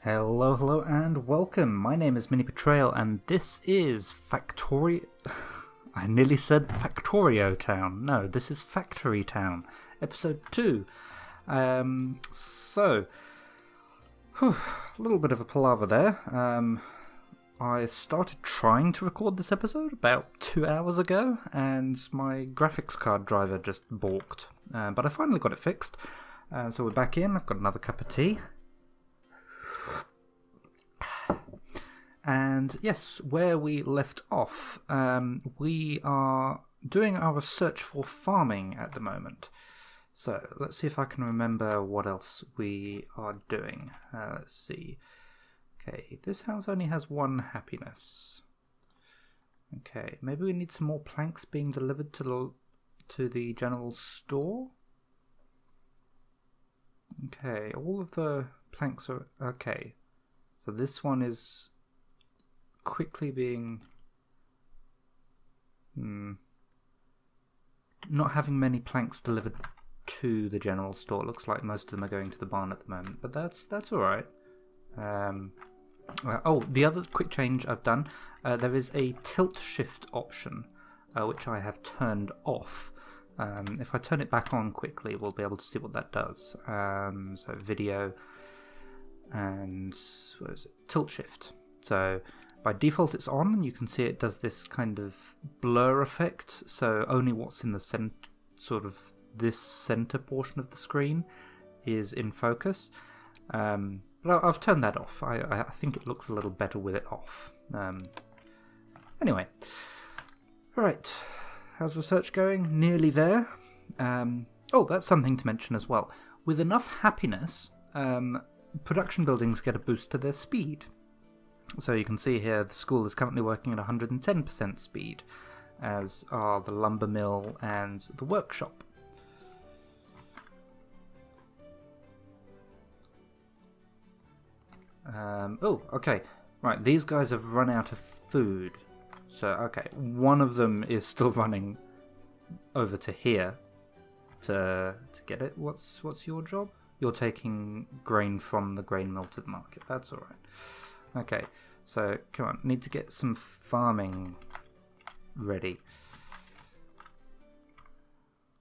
Hello, hello, and welcome. My name is MiniBetrayal, and this is I nearly said Factorio Town. No, this is Factory Town, Episode 2. A little bit of a palaver there. I started trying to record this episode about 2 hours ago, and my graphics card driver just balked. But I finally got it fixed. So we're back in. I've got another cup of tea. And yes, where we left off, we are doing our research for farming at the moment. So let's see if I can remember what else we are doing. Let's see. Okay, this house only has 1 happiness. Okay, maybe we need some more planks being delivered to the general store. Okay, all of the planks are okay. So this one is quickly being not having many planks delivered to the general store. Looks like most of them are going to the barn at the moment, but that's all right. The other quick change I've done, there is a tilt shift option which I have turned off. If I turn it back on quickly, we'll be able to see what that does. So video and what is it? Tilt shift. So by default it's on, and you can see it does this kind of blur effect, so only what's in the this center portion of the screen is in focus. But I've turned that off. I think it looks a little better with it off. Anyway, right, how's research going? Nearly there. That's something to mention as well. With enough happiness, production buildings get a boost to their speed. So you can see here the school is currently working at 110% speed, as are the lumber mill and the workshop. Okay. Right, these guys have run out of food. So, okay, one of them is still running over to here to get it. What's your job? You're taking grain from the grain mill to the market. That's alright. Okay, so come on, need to get some farming ready.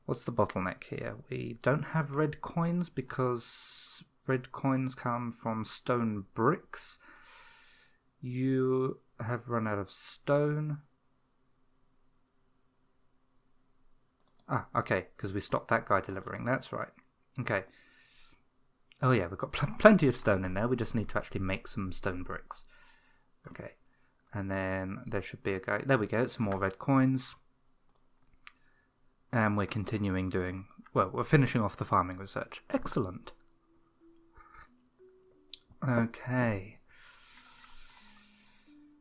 What's the bottleneck here? We don't have red coins because red coins come from stone bricks. You have run out of stone. Okay, because we stopped that guy delivering. That's right. Okay. Oh yeah, we've got plenty of stone in there. We just need to actually make some stone bricks. Okay. And then there should be a guy. There we go, some more red coins. And we're continuing doing... Well, we're finishing off the farming research. Excellent. Okay.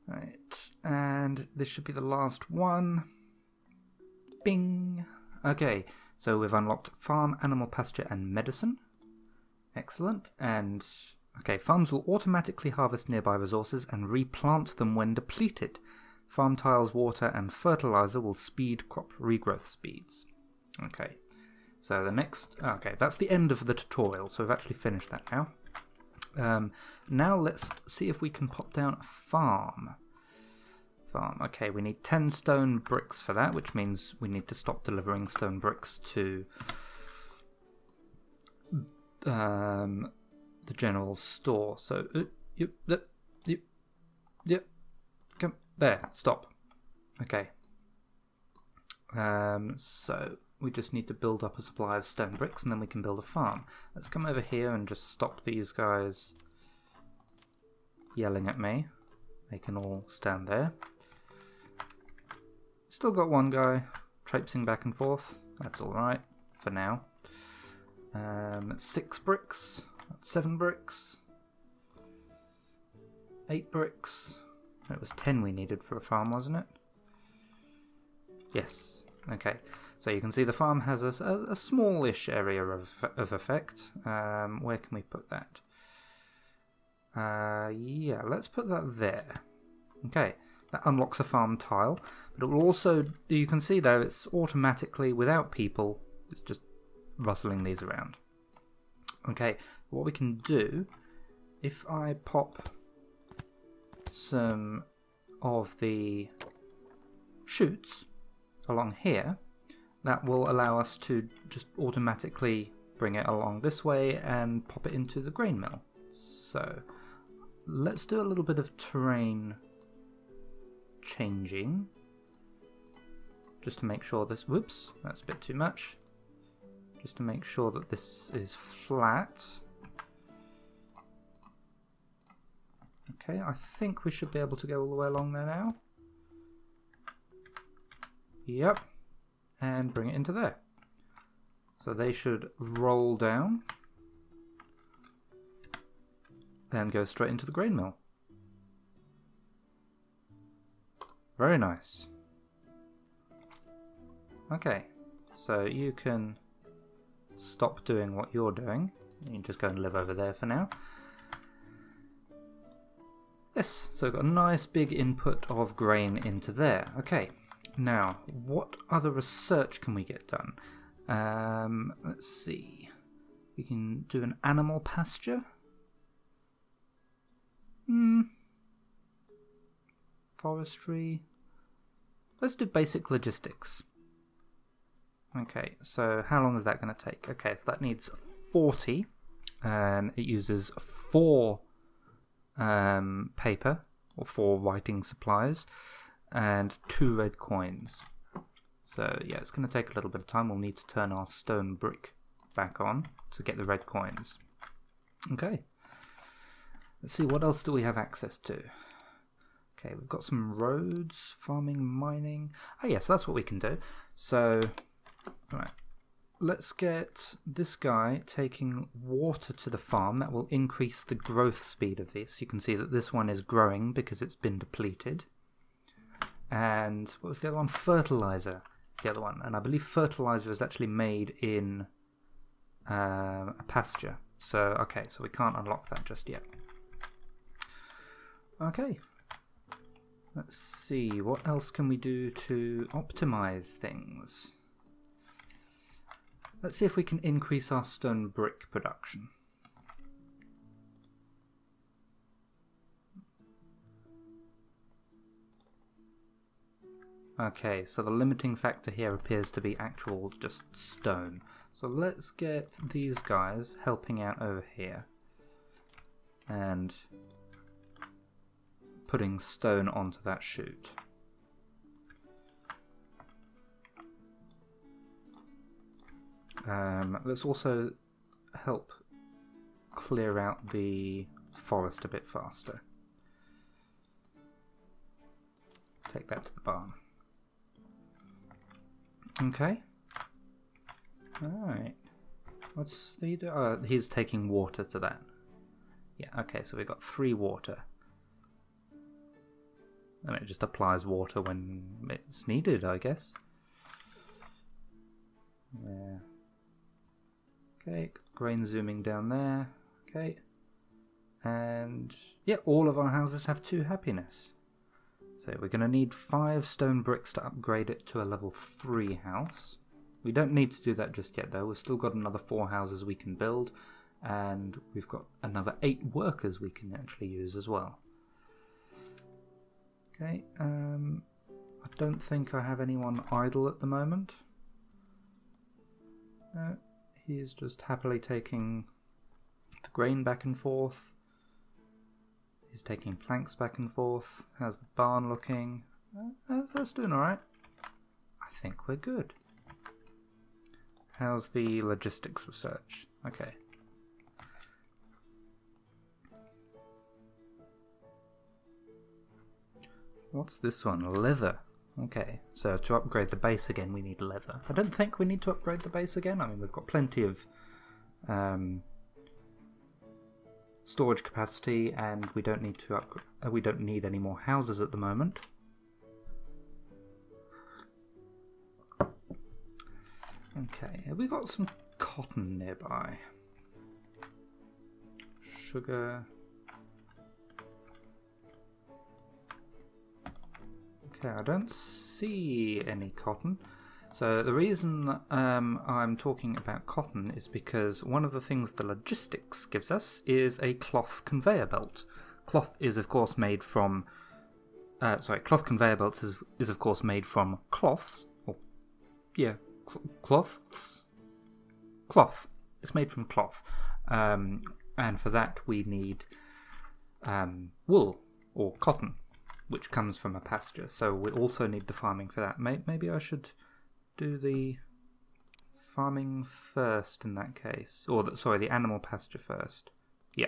Right. And this should be the last one. Bing. Okay. So we've unlocked farm, animal pasture, and medicine. Excellent. And okay, farms will automatically harvest nearby resources and replant them when depleted. Farm tiles, water, and fertilizer will speed crop regrowth speeds. Okay, so the next... Okay, that's the end of the tutorial, so we've actually finished that now. Now let's see if we can pop down a farm. Okay, we need 10 stone bricks for that, which means we need to stop delivering stone bricks to the general store. So come there, stop. Okay. So we just need to build up a supply of stone bricks, and then we can build a farm. Let's come over here and just stop these guys yelling at me. They can all stand there. Still got one guy traipsing back and forth. That's alright for now. 6 bricks, 7 bricks, 8 bricks. It was 10 we needed for a farm, wasn't it? Yes. Okay. So you can see the farm has a smallish area of effect. Where can we put that? Yeah, let's put that there. Okay. That unlocks a farm tile, but it will also, you can see though, it's automatically, without people, it's just rustling these around. Okay, what we can do if I pop some of the chutes along here, that will allow us to just automatically bring it along this way and pop it into the grain mill. So let's do a little bit of terrain changing just to make sure this, whoops, that's a bit too much, just to make sure that this is flat. Okay, I think we should be able to go all the way along there now. Yep, and bring it into there. So they should roll down and go straight into the grain mill. Very nice. Okay, so you can stop doing what you're doing. You can just go and live over there for now. Yes, so we've got a nice big input of grain into there. Okay, now what other research can we get done? Let's see. We can do an animal pasture. Forestry. Let's do basic logistics. Okay, so how long is that going to take? Okay, so that needs 40, and it uses 4 paper, or 4 writing supplies, and 2 red coins. So yeah, it's going to take a little bit of time. We'll need to turn our stone brick back on to get the red coins. Okay, let's see, what else do we have access to? Okay, we've got some roads, farming, mining. Oh yes, that's what we can do. So, right, let's get this guy taking water to the farm. That will increase the growth speed of this. You can see that this one is growing because it's been depleted. And what was the other one? Fertilizer, the other one. And I believe fertilizer is actually made in a pasture. So, okay, so we can't unlock that just yet. Okay. Let's see, what else can we do to optimize things? Let's see if we can increase our stone brick production. Okay, so the limiting factor here appears to be actual just stone. So let's get these guys helping out over here and putting stone onto that chute. Let's also help clear out the forest a bit faster. Take that to the barn. Okay. Alright. What's he do? Oh, he's taking water to that. Yeah, okay, so we've got 3 water. And it just applies water when it's needed, I guess. Yeah. Okay, grain zooming down there. Okay. And yeah, all of our houses have 2 happiness. So we're going to need 5 stone bricks to upgrade it to a level 3 house. We don't need to do that just yet though. We've still got another 4 houses we can build. And we've got another 8 workers we can actually use as well. Okay, I don't think I have anyone idle at the moment. No, he's just happily taking the grain back and forth. He's taking planks back and forth. How's the barn looking? That's doing alright. I think we're good. How's the logistics research? Okay. What's this one? Leather. Okay, so to upgrade the base again we need leather. I don't think we need to upgrade the base again. I mean, we've got plenty of storage capacity, and we don't need to we don't need any more houses at the moment. Okay, have we got some cotton nearby? Sugar. Okay, I don't see any cotton. So the reason I'm talking about cotton is because one of the things the logistics gives us is a cloth conveyor belt. Cloth is of course made from cloth conveyor belts is of course made from cloths. Cloths. Cloth. It's made from cloth, and for that we need wool or cotton, which comes from a pasture. So we also need the farming for that. Maybe I should do the farming first in that case, or the animal pasture first. Yeah.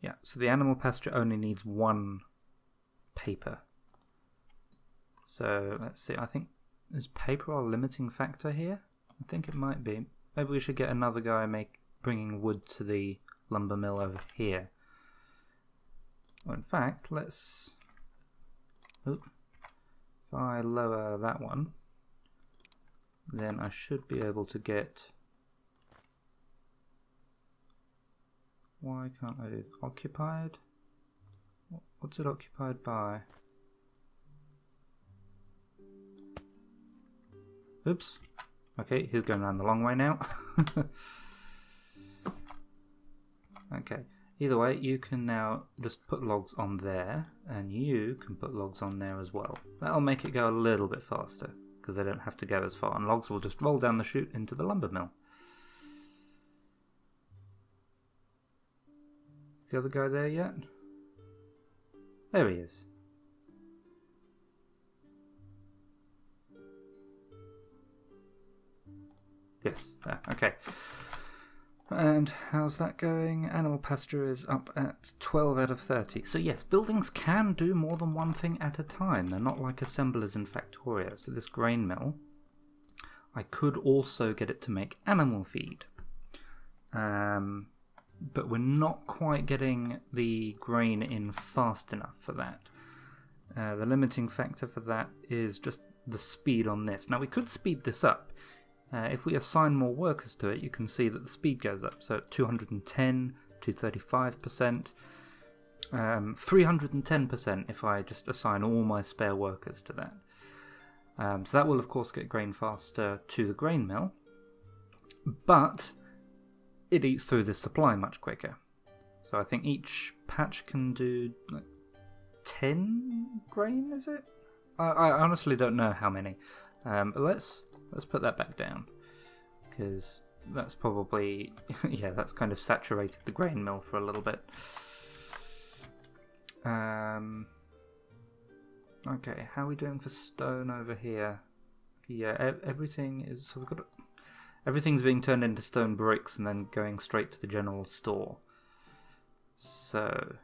Yeah. So the animal pasture only needs one paper. So let's see. I think is paper our limiting factor here? I think it might be. Maybe we should get another guy bringing wood to the lumber mill over here. Well, in fact, let's. If I lower that one, then I should be able to get. Why can't I do occupied? What's it occupied by? Oops. Okay, he's going around the long way now. Okay. Either way, you can now just put logs on there, and you can put logs on there as well. That'll make it go a little bit faster, because they don't have to go as far, and logs will just roll down the chute into the lumber mill. Is the other guy there yet? There he is. Yes, there, okay. And how's that going? Animal pasture is up at 12 out of 30. So yes, buildings can do more than one thing at a time. They're not like assemblers in Factorio. So this grain mill, I could also get it to make animal feed. But we're not quite getting the grain in fast enough for that. The limiting factor for that is just the speed on this. Now we could speed this up. If we assign more workers to it, you can see that the speed goes up. So 210 to 35%, 310% if I just assign all my spare workers to that. So that will of course get grain faster to the grain mill, but it eats through the supply much quicker. So I think each patch can do like 10 grain, is it? I honestly don't know how many. But let's put that back down, because that's probably, yeah, that's kind of saturated the grain mill for a little bit. Okay, how are we doing for stone over here? Yeah, everything is, so everything's being turned into stone bricks and then going straight to the general store. So,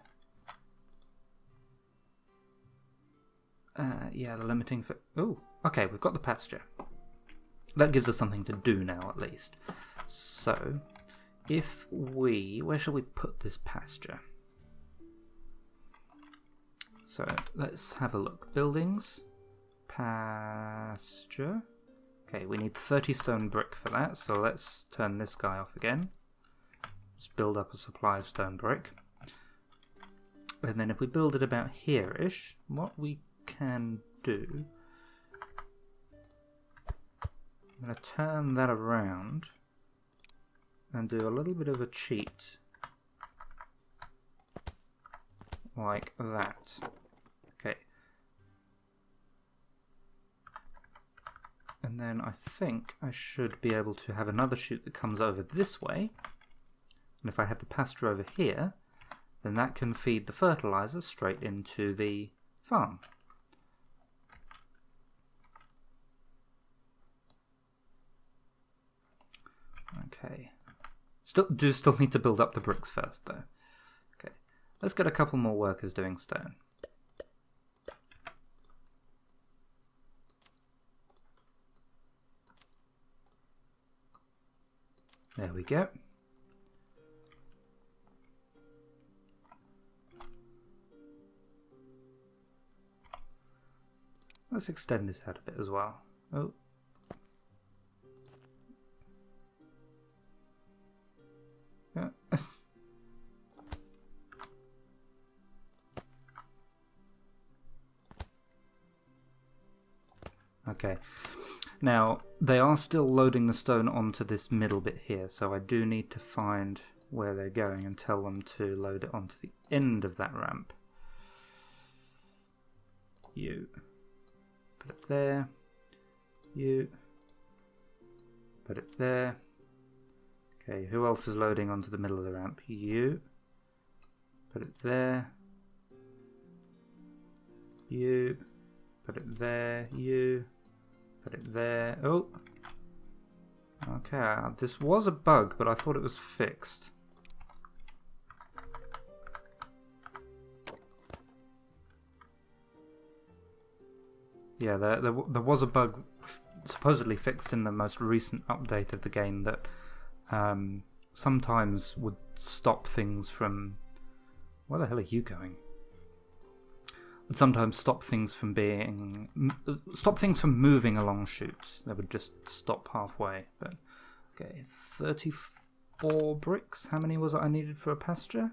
yeah, the limiting for, okay, we've got the pasture. That gives us something to do now, at least. So, if where shall we put this pasture? So, let's have a look. Buildings, pasture. Okay, we need 30 stone brick for that, so let's turn this guy off again. Just build up a supply of stone brick. And then if we build it about here-ish, what we can do, I'm going to turn that around and do a little bit of a cheat like that. Okay. And then I think I should be able to have another chute that comes over this way. And if I had the pasture over here, then that can feed the fertilizer straight into the farm. Okay. Still need to build up the bricks first, though. Okay. Let's get a couple more workers doing stone. There we go. Let's extend this out a bit as well. Oh. Yeah. Okay. Now, they are still loading the stone onto this middle bit here, so I do need to find where they're going and tell them to load it onto the end of that ramp. You. Put it there. You. Put it there. Okay, who else is loading onto the middle of the ramp? You. Put it there. You. Put it there. You. Put it there. Oh. Okay, this was a bug, but I thought it was fixed. Yeah, there was a bug supposedly fixed in the most recent update of the game that sometimes would stop things from... Where the hell are you going? Would sometimes stop things from moving along chutes. They would just stop halfway. But okay, 34 bricks. How many was it I needed for a pasture?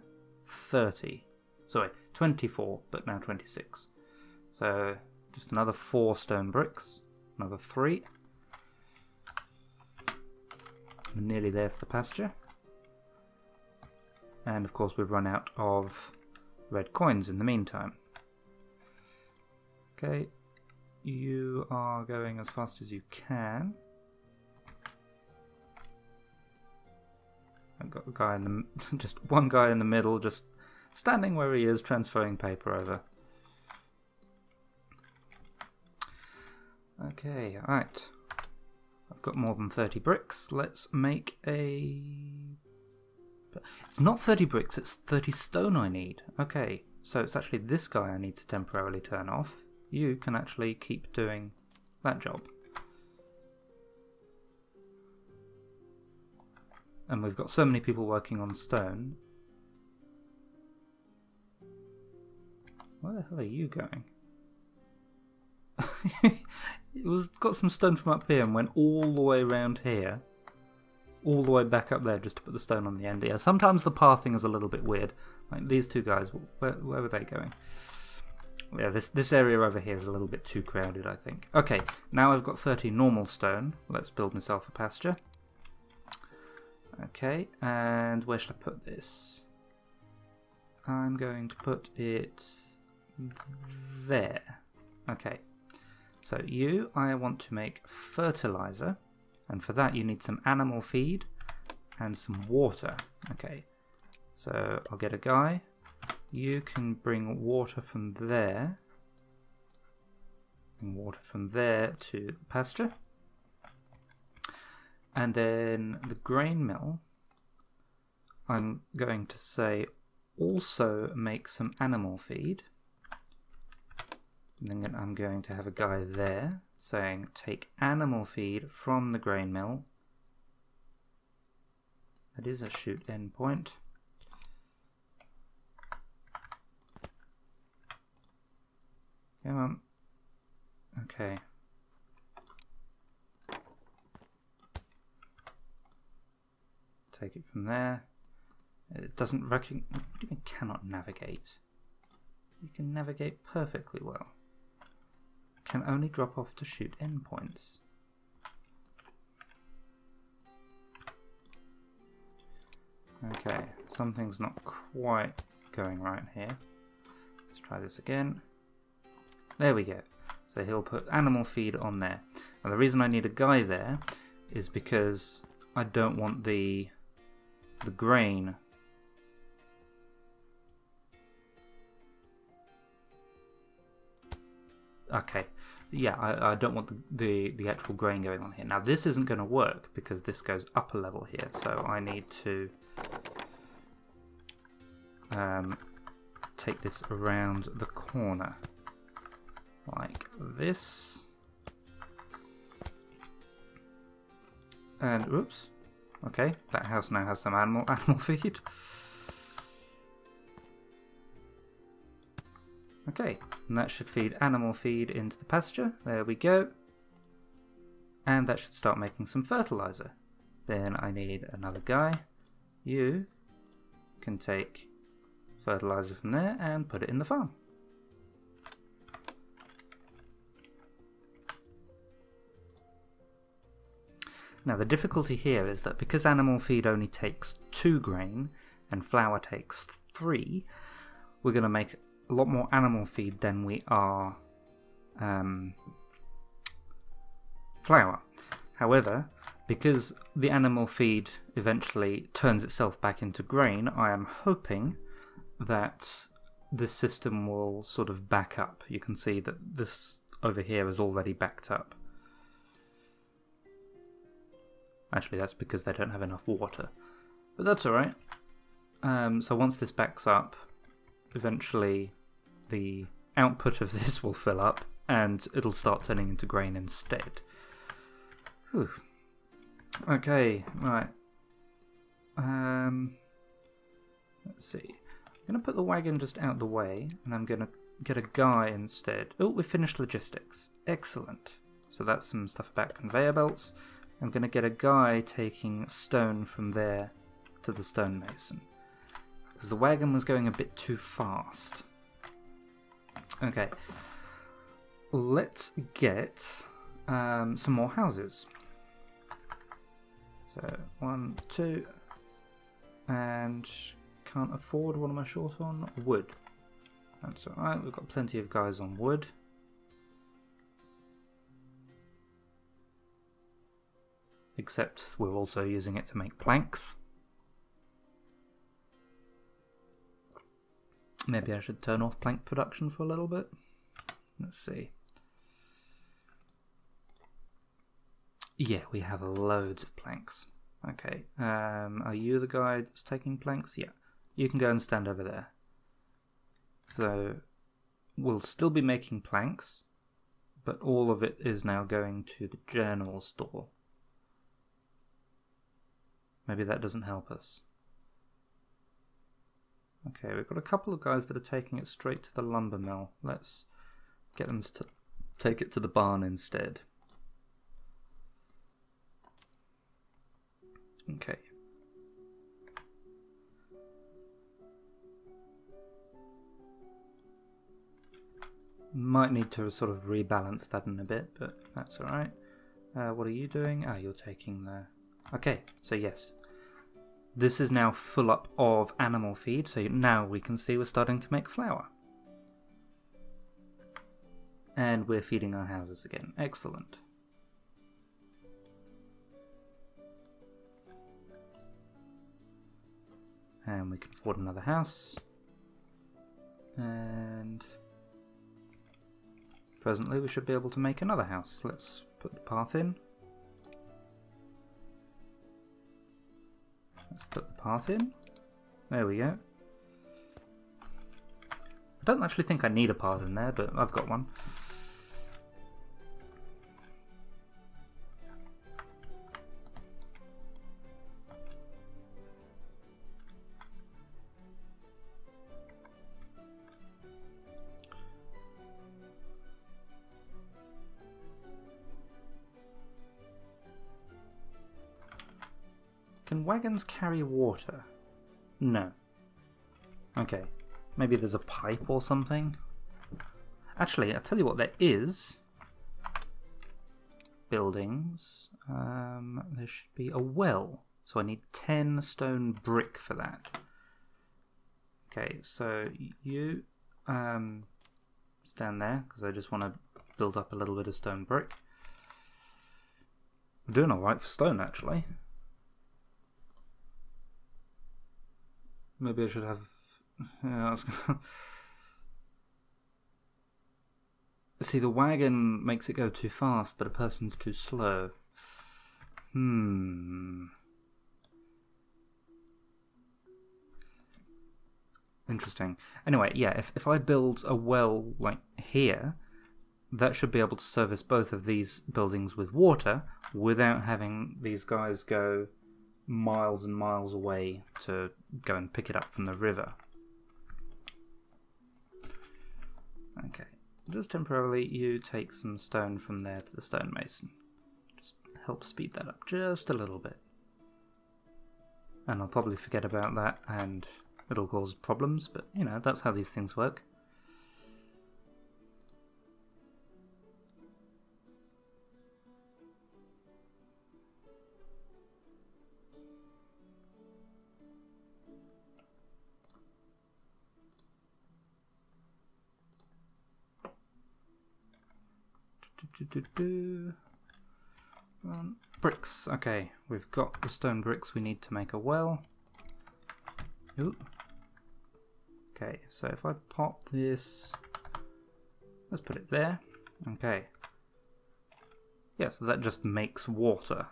30. Sorry, 24, but now 26. So just another 4 stone bricks. Another 3. We're nearly there for the pasture. And of course we've run out of red coins in the meantime. Okay, you are going as fast as you can. I've got a guy in the just one guy in the middle, just standing where he is, transferring paper over. Okay, right. I've got more than 30 bricks. Let's make a... It's not 30 bricks, it's 30 stone I need. Okay, so it's actually this guy I need to temporarily turn off. You can actually keep doing that job. And we've got so many people working on stone. Where the hell are you going? It got some stone from up here and went all the way around here. All the way back up there just to put the stone on the end here. Sometimes the pathing is a little bit weird. Like these two guys, where were they going? Yeah, this area over here is a little bit too crowded, I think. Okay, now I've got 30 normal stone. Let's build myself a pasture. Okay, and where should I put this? I'm going to put it there. Okay, so I want to make fertilizer, and for that you need some animal feed and some water. Okay, so I'll get a guy. You can bring water from there. Bring water from there to the pasture. And then the grain mill, I'm going to say also make some animal feed. And then I'm going to have a guy there saying take animal feed from the grain mill. That is a chute endpoint. Come on. Okay. Take it from there. It doesn't recognize... What do you mean cannot navigate? You can navigate perfectly well. Can only drop off to shoot endpoints. Okay, something's not quite going right here. Let's try this again. There we go. So he'll put animal feed on there. Now the reason I need a guy there is because I don't want the grain. Okay, yeah, I don't want the actual grain going on here. Now this isn't going to work because this goes up a level here, so I need to take this around the corner like this. And oops. Okay, that house now has some animal feed. Okay, and that should feed animal feed into the pasture. There we go. And that should start making some fertilizer. Then I need another guy. You can take fertilizer from there and put it in the farm. Now the difficulty here is that because animal feed only takes 2 grain and flour takes 3, we're going to make a lot more animal feed than we are flour. However, because the animal feed eventually turns itself back into grain, I am hoping that this system will sort of back up. You can see that this over here is already backed up. Actually, that's because they don't have enough water. But that's alright. So once this backs up, eventually the output of this will fill up and it'll start turning into grain instead. Whew. Okay, right. Let's see. I'm going to put the wagon just out the way and I'm going to get a guy instead. Oh, we finished logistics. Excellent. So that's some stuff about conveyor belts. I'm going to get a guy taking stone from there to the stonemason, because the wagon was going a bit too fast. Okay, let's get some more houses. So 1, 2, and can't afford, what am I short on? Wood. That's alright, we've got plenty of guys on wood. Except we're also using it to make planks. Maybe I should turn off plank production for a little bit. Let's see. Yeah, we have loads of planks. Okay, are you the guy that's taking planks? Yeah, you can go and stand over there. So we'll still be making planks, but all of it is now going to the general store. Maybe that doesn't help us. Okay, we've got a couple of guys that are taking it straight to the lumber mill. Let's get them to take it to the barn instead. Okay. Might need to sort of rebalance that in a bit, but that's alright. What are you doing? Ah, you're taking the... Okay, so yes. This is now full up of animal feed, so now we can see we're starting to make flour. And we're feeding our houses again. Excellent. And we can afford another house. And presently we should be able to make another house. Let's put the path in. Let's put the path in. There we go. I don't actually think I need a path in there, but I've got one. Can wagons carry water? No. Okay. Maybe there's a pipe or something. Actually, I'll tell you what there is. Buildings. There should be a well. So I need 10 stone brick for that. Okay, so you stand there, because I just want to build up a little bit of stone brick. I'm doing alright for stone, actually. Maybe I should have... Yeah, See, the wagon makes it go too fast, but a person's too slow. Interesting. Anyway, yeah, if I build a well like here, that should be able to service both of these buildings with water without having these guys go miles and miles away to go and pick it up from the river. Okay, just temporarily you take some stone from there to the stonemason. Just help speed that up just a little bit. And I'll probably forget about that and it'll cause problems, but you know, that's how these things work. Bricks. Okay, we've got the stone bricks we need to make a well. Ooh. Okay, so if I pop this, let's put it there. Okay. Yeah, so that just makes water.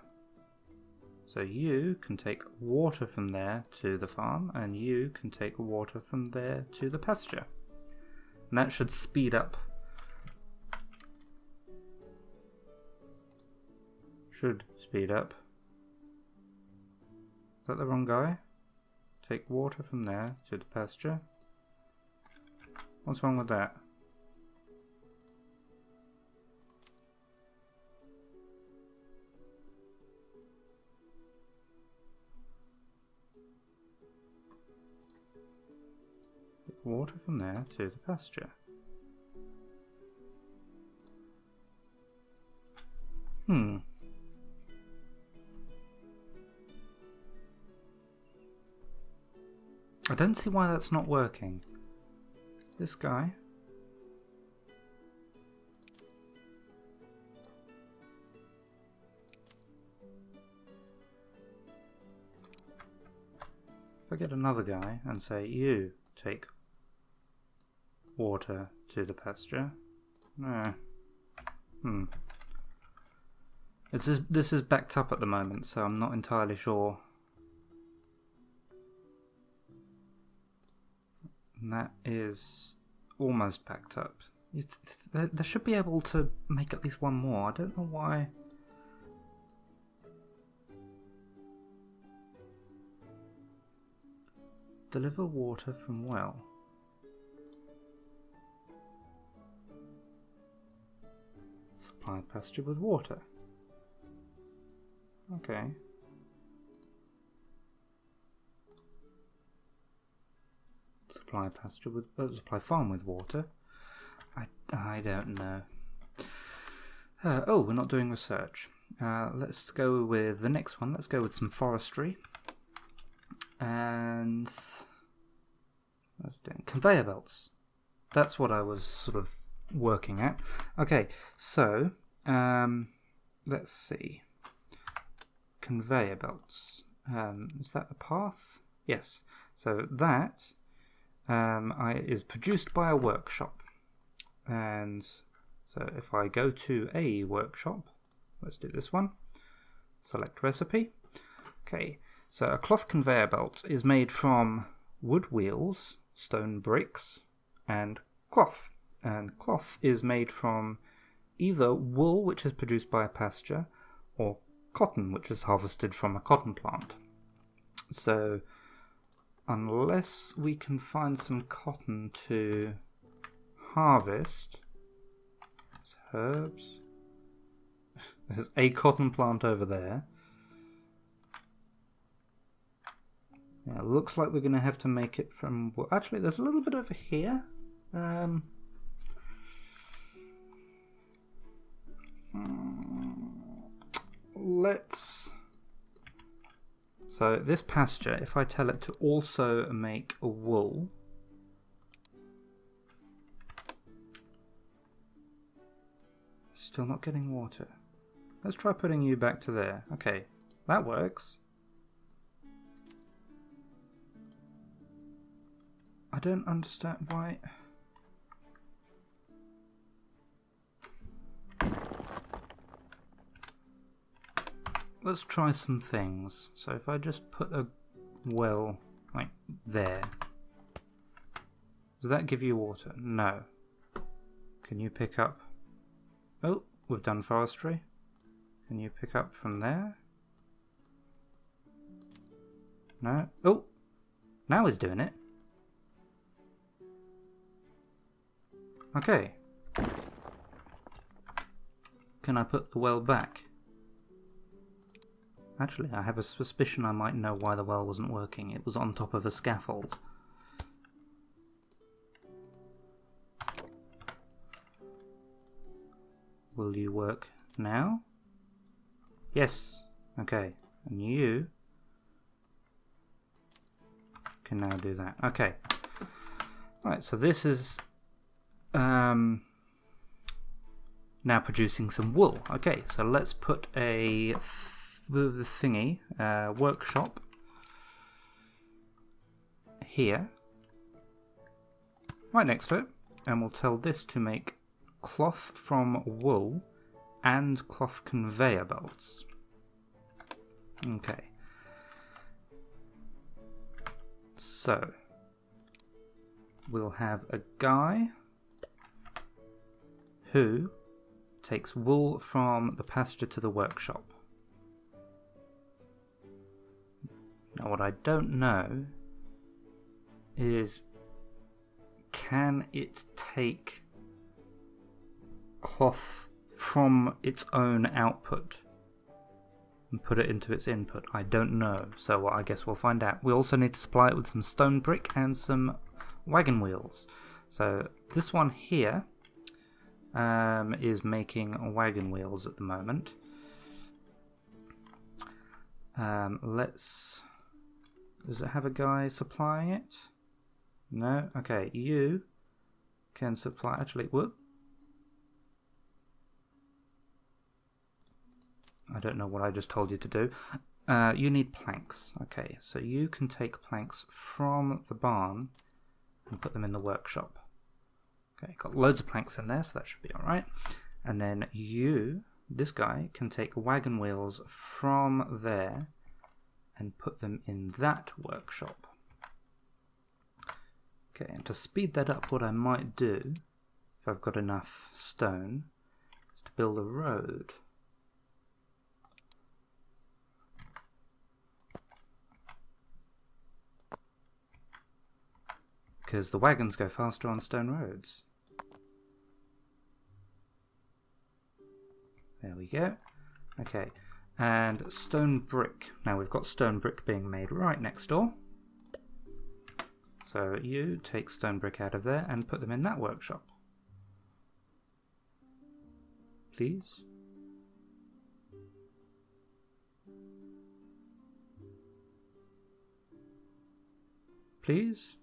So you can take water from there to the farm, and you can take water from there to the pasture. And that should speed up. Should speed up. Is that the wrong guy? Take water from there to the pasture. What's wrong with that? Take water from there to the pasture. I don't see why that's not working. This guy. If I get another guy and say, you take water to the pasture. This is backed up at the moment, so I'm not entirely sure. And that is almost backed up. They should be able to make at least one more. I don't know why. Deliver water from well. Supply pasture with water. Okay. Supply pasture with supply farm with water. I don't know. Oh, we're not doing research. Let's go with the next one. Let's go with some forestry. And what's doing? Conveyor belts. That's what I was sort of working at. Okay, so let's see. Conveyor belts. Is that a path? Yes. So that is produced by a workshop. And so if I go to a workshop, let's do this one. Select recipe. Okay. So a cloth conveyor belt is made from wood wheels, stone bricks, and cloth. And cloth is made from either wool, which is produced by a pasture, or cotton, which is harvested from a cotton plant. So unless we can find some cotton to harvest, there's herbs. There's a cotton plant over there. Yeah, looks like we're going to have to make it from... Well, actually, there's a little bit over here. Let's... So this pasture, if I tell it to also make a wool... Still not getting water. Let's try putting you back to there. Okay, that works. I don't understand why... Let's try some things. So if I just put a well like there, does that give you water? No. Can you pick up... Oh, we've done forestry. Can you pick up from there? No. Oh, now he's doing it. Okay. Can I put the well back? Actually, I have a suspicion I might know why the well wasn't working. It was on top of a scaffold. Will you work now? Yes. Okay. And you can now do that. Okay. Right, so this is now producing some wool. Okay, so let's put a thingy, workshop here, right next to it, and we'll tell this to make cloth from wool and cloth conveyor belts. Okay. So, we'll have a guy who takes wool from the pasture to the workshop. Now what I don't know is, can it take cloth from its own output and put it into its input? I don't know, so I guess we'll find out. We also need to supply it with some stone brick and some wagon wheels. So this one here is making wagon wheels at the moment. Does it have a guy supplying it? No? Okay, you can supply... Actually, whoop. I don't know what I just told you to do. You need planks. Okay, so you can take planks from the barn and put them in the workshop. Okay, got loads of planks in there, so that should be alright. And then you, this guy, can take wagon wheels from there and put them in that workshop. Okay, and to speed that up, what I might do, if I've got enough stone, is to build a road. Because the wagons go faster on stone roads. There we go. Okay, and stone brick. Now we've got stone brick being made right next door. So you take stone brick out of there and put them in that workshop. Please. Please.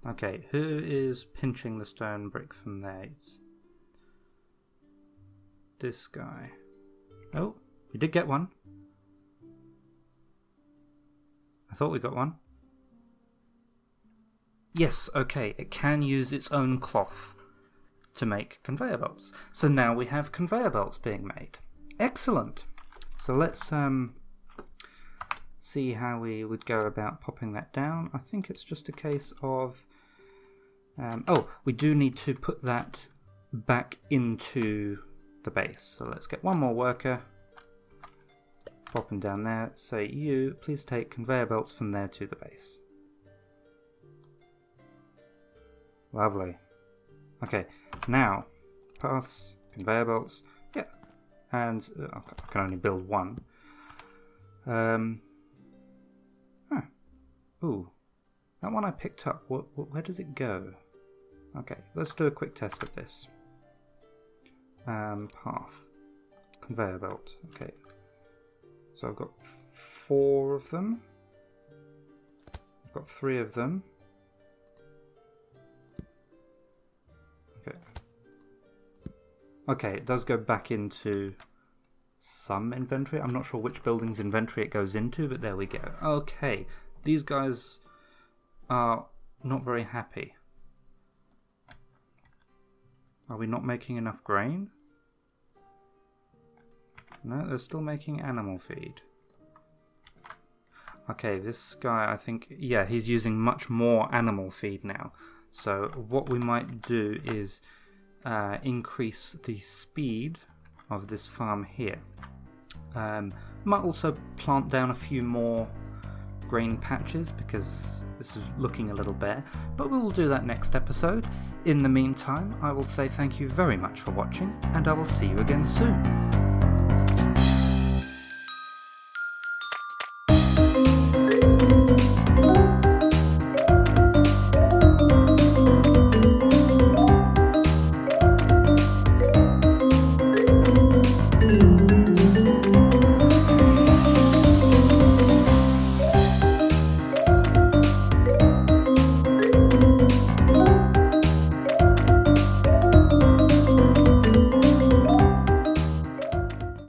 Okay, who is pinching the stone brick from there? It's this guy. Oh, we did get one. I thought we got one. Yes, okay, it can use its own cloth to make conveyor belts. So now we have conveyor belts being made. Excellent. So let's see how we would go about popping that down. I think it's just a case of... oh, we do need to put that back into the base. So let's get one more worker. Pop him down there. Say, you, please take conveyor belts from there to the base. Lovely. Okay, now, paths, conveyor belts. Yeah, and I can only build one. Ooh, that one I picked up. Where does it go? Okay, let's do a quick test of this. Path, conveyor belt. Okay, so I've got 4 of them. I've got 3 of them. Okay. Okay, it does go back into some inventory. I'm not sure which building's inventory it goes into, but there we go. Okay, these guys are not very happy. Are we not making enough grain? No, they're still making animal feed. Okay, this guy, I think, yeah, he's using much more animal feed now. So what we might do is increase the speed of this farm here. Might also plant down a few more grain patches because this is looking a little bare, but we'll do that next episode. In the meantime, I will say thank you very much for watching, and I will see you again soon.